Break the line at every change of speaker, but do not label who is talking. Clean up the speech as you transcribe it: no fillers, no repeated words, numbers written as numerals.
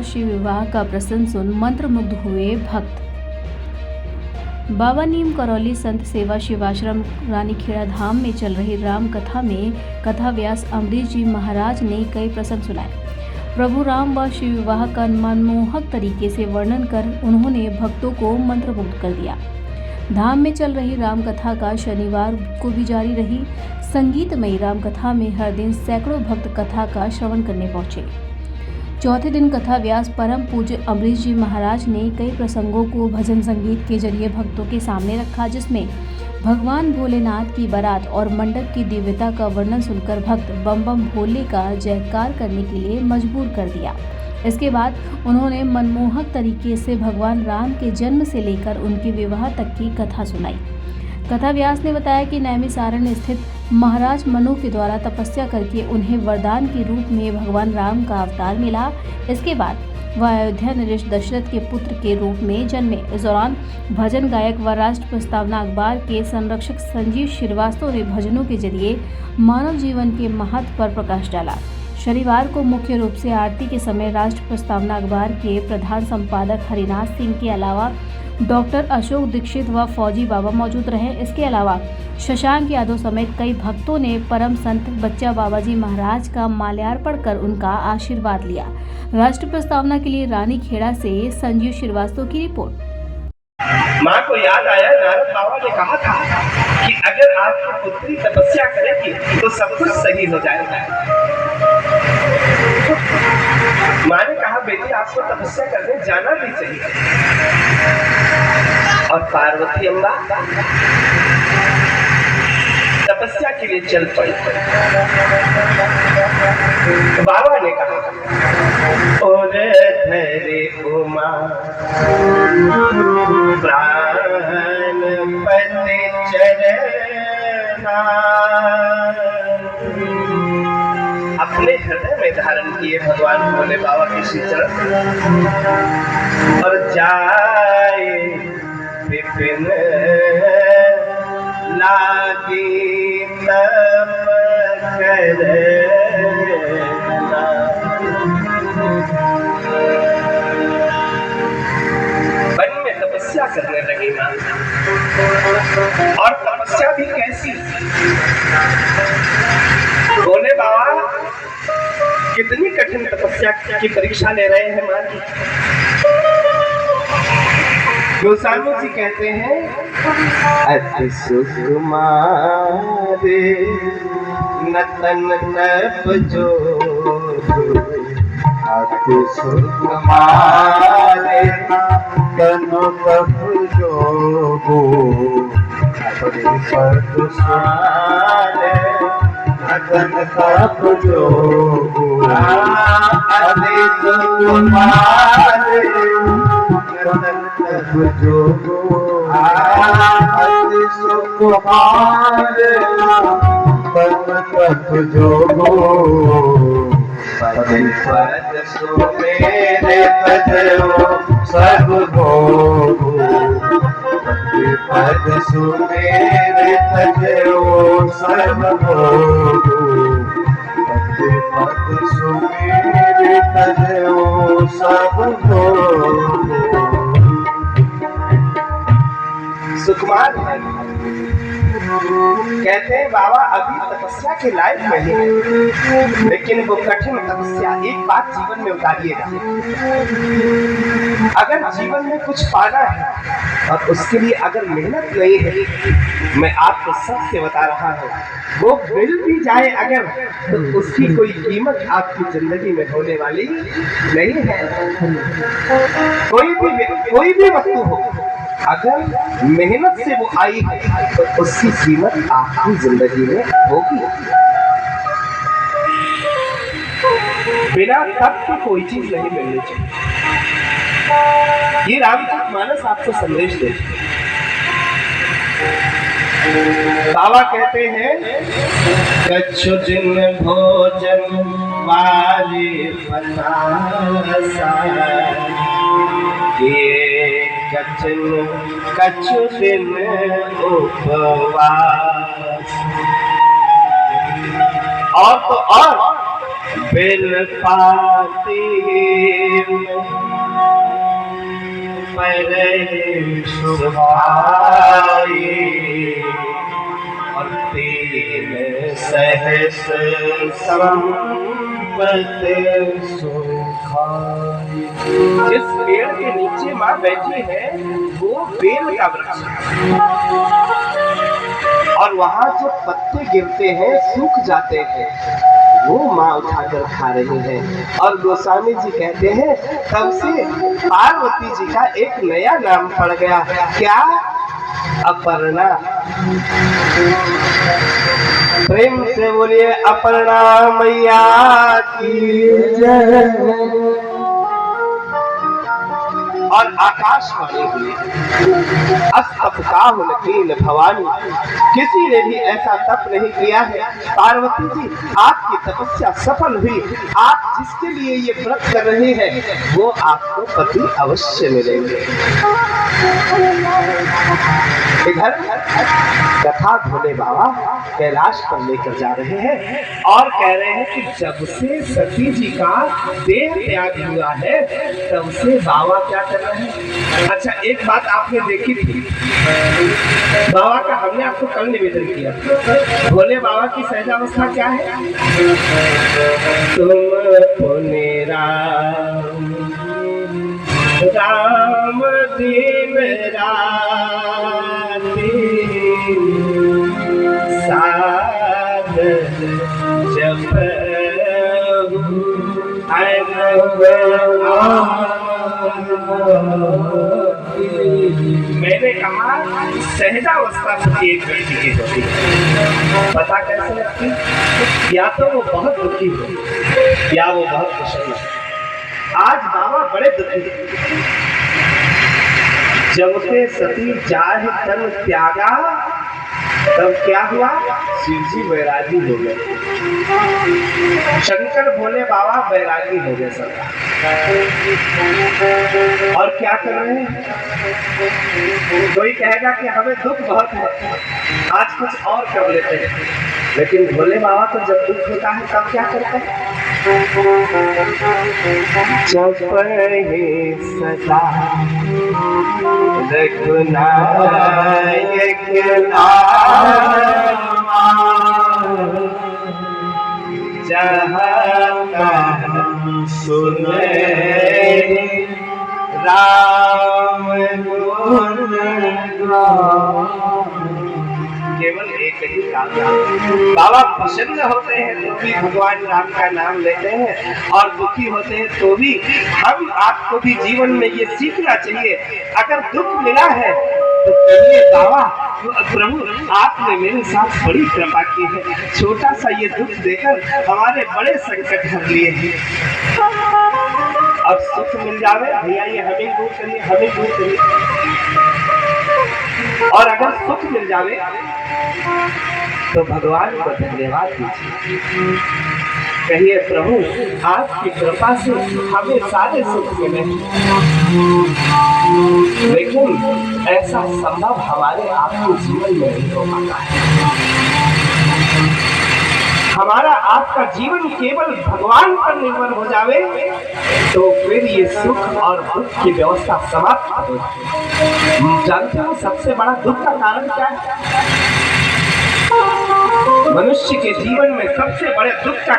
शिव विवाह का प्रसंग सुन मंत्रमुग्ध हुए भक्त। बाबा नीम करौली संत सेवा शिवाश्रम रानीखेड़ा धाम में चल रही राम कथा में कथा व्यास अम्बरीश जी महाराज ने कई प्रसंग सुनाए। प्रभु राम व शिव विवाह का मनमोहक तरीके से वर्णन कर उन्होंने भक्तों को मंत्रमुग्ध कर दिया। धाम में चल रही राम कथा का शनिवार को भी जारी रही। संगीतमयी राम कथा में हर दिन सैकड़ों भक्त कथा का श्रवण करने पहुंचे। चौथे दिन कथा व्यास परम पूज्य अम्बरीश जी महाराज ने कई प्रसंगों को भजन संगीत के जरिए भक्तों के सामने रखा, जिसमें भगवान भोलेनाथ की बारात और मंडप की दिव्यता का वर्णन सुनकर भक्त बम बम भोले का जयकार करने के लिए मजबूर कर दिया। इसके बाद उन्होंने मनमोहक तरीके से भगवान राम के जन्म से लेकर उनके विवाह तक की कथा सुनाई। कथा व्यास ने बताया कि नैमिषारण्य स्थित महाराज मनु के द्वारा तपस्या करके उन्हें वरदान के रूप में भगवान राम का अवतार मिला। इसके बाद वह अयोध्या नरेश दशरथ के पुत्र के रूप में जन्मे। इस दौरान भजन गायक व राष्ट्र प्रस्तावना अखबार के संरक्षक संजीव श्रीवास्तव ने भजनों के जरिए मानव जीवन के महत्व पर प्रकाश डाला। शनिवार को मुख्य रूप से आरती के समय राष्ट्र प्रस्तावना अखबार के प्रधान संपादक हरिनाथ सिंह के अलावा डॉक्टर अशोक दीक्षित व फौजी बाबा मौजूद रहे। इसके अलावा शशांक यादव समेत कई भक्तों ने परम संत बच्चा बाबा जी महाराज का माल्यार्पण कर उनका आशीर्वाद लिया। राष्ट्र प्रस्तावना के लिए रानीखेड़ा से संजीव श्रीवास्तव की रिपोर्ट।
माँ को याद आया, नारद बाबा ने कहा था कि अगर आपकी पुत्री तपस्या करेगी तो सब कुछ सही हो जाएगा। माँ ने कहा, बेटी आपको तपस्या करने जाना भी चाहिए। और पार्वती अम्बा तपस्या के लिए चल पड़ी। बाबा ने कहा, ओरे धरे उमा प्राण पति चरना, अपने हृदय में धारण किए भगवान भोले बाबा के श्री चरण और जाए विपिन लागी तप करना। वन में तपस्या करने लगी मां, और तपस्या भी कैसी। भोले बाबा कितनी कठिन तपस्या की परीक्षा ले रहे हैं मां की। गोस्वामी जी कहते हैं, अति सुकुमारे नतन तप जो, अति सुकुमारे तनु तप जोगो, अति सुकुमारे नतन तप जोगो, अति सुकुमारे तप जोगो, अति सुकुमारे तप जोगो, पद पद सुमेरे तजो सब भोगो, पद सुमेरे तजो सब भोगो, पद सुमेरे तजो सब भोगो। सुकुमार कहते हैं, बाबा अभी तपस्या के लायक नहीं है, लेकिन वो कठिन तपस्या एक बात जीवन में उतारिएगा। अगर जीवन में कुछ पाना है और उसके लिए अगर मेहनत नहीं है, मैं आपको सत्य बता रहा हूँ, वो मिल भी जाए अगर, तो उसकी कोई कीमत आपकी जिंदगी में होने वाली नहीं है। कोई भी वस्तु हो, अगर मेहनत से वो आई है तो उसकी कीमत आपकी जिंदगी में होगी। बिना तप के कोई चीज नहीं मिलनी चाहिए। ये रामचरितमानस आपको संदेश देते हैं। बाबा कहते हैं, कछु दिन भोजन वाले कछु दिन उपवास। और तो और बिन पाती मैंने सुभाई और तीन सहस संपत सुखाई। जिस पेड़ के नीचे माँ बैठी है वो बेल का वृक्ष है और वहां जो पत्ते गिरते हैं सूख जाते हैं वो माँ उठाकर खा रही है। और गोस्वामी जी कहते हैं तब से पार्वती जी का एक नया नाम पड़ गया, क्या? अपर्णा। प्रेम से बोलिए अपर्णा मैया की जय। और आकाशवाणी हुई, अस्तप काहुल भवानी, किसी ने भी ऐसा तप नहीं किया है। पार्वती जी आपकी तपस्या सफल हुई। आप जिसके लिए ये व्रत कर रहे हैं वो आपको पति अवश्य मिलेंगे। इधर कथा भोले बाबा कैलाश पर लेकर जा रहे हैं और कह रहे हैं कि जब से सती जी का देह त्याग हुआ है तब से बाबा क्या कर रहे हैं। अच्छा एक बात आपने देखी थी, बाबा का हमने आपको कल निवेदन किया, भोले बाबा की सहजावस्था क्या है? तुम पुण्य राम दिन राति साध जप मैंने कहा सहजावस्था एक व्यक्ति की होती है, पता कैसे लगती? या तो वो बहुत दुखी हो या वो बहुत खुशी हो। आज बाबा बड़े दुखी हैं। जब से सती जाहि तन त्यागा तब क्या हुआ? शिव जी वैरागी हो गए, शंकर भोले बाबा वैरागी हो गए सब। और क्या कर रहे हैं? कोई कहेगा कि हमें दुख बहुत है, आज कुछ और कर लेते हैं। लेकिन भोले बाबा तो जब दुख होता है तब क्या करते हैं? जप ही सदा रघुनायक जहाँ सुने राम गुण केवल एक ही काम। बाबा प्रसन्न होते हैं तो भी भगवान राम का नाम लेते हैं और दुखी होते हैं तो भी। हम आपको भी जीवन में ये सीखना चाहिए, अगर दुख मिला है तो कहिए बाबा प्रभु आपने मेरे साथ बड़ी कृपा की है, छोटा सा ये दुख देकर हमारे बड़े संकट हर लिए हैं। अब सुख मिल जावे भैया ये हमें दूर करिए, हमें दूर करिए। और अगर सुख मिल जावे तो भगवान को धन्यवाद दीजिए, कहिए प्रभु आपकी कृपा से हमें सारे सुख मिले। लेकिन ऐसा संभव हमारे आपके जीवन में नहीं हो पाता है। हमारा आपका जीवन केवल भगवान पर निर्भर हो जावे तो फिर ये सुख और दुख की व्यवस्था समाप्त हो जाए। जानते हो सबसे बड़ा दुख का कारण क्या है? मनुष्य के जीवन में सबसे बड़े दुख का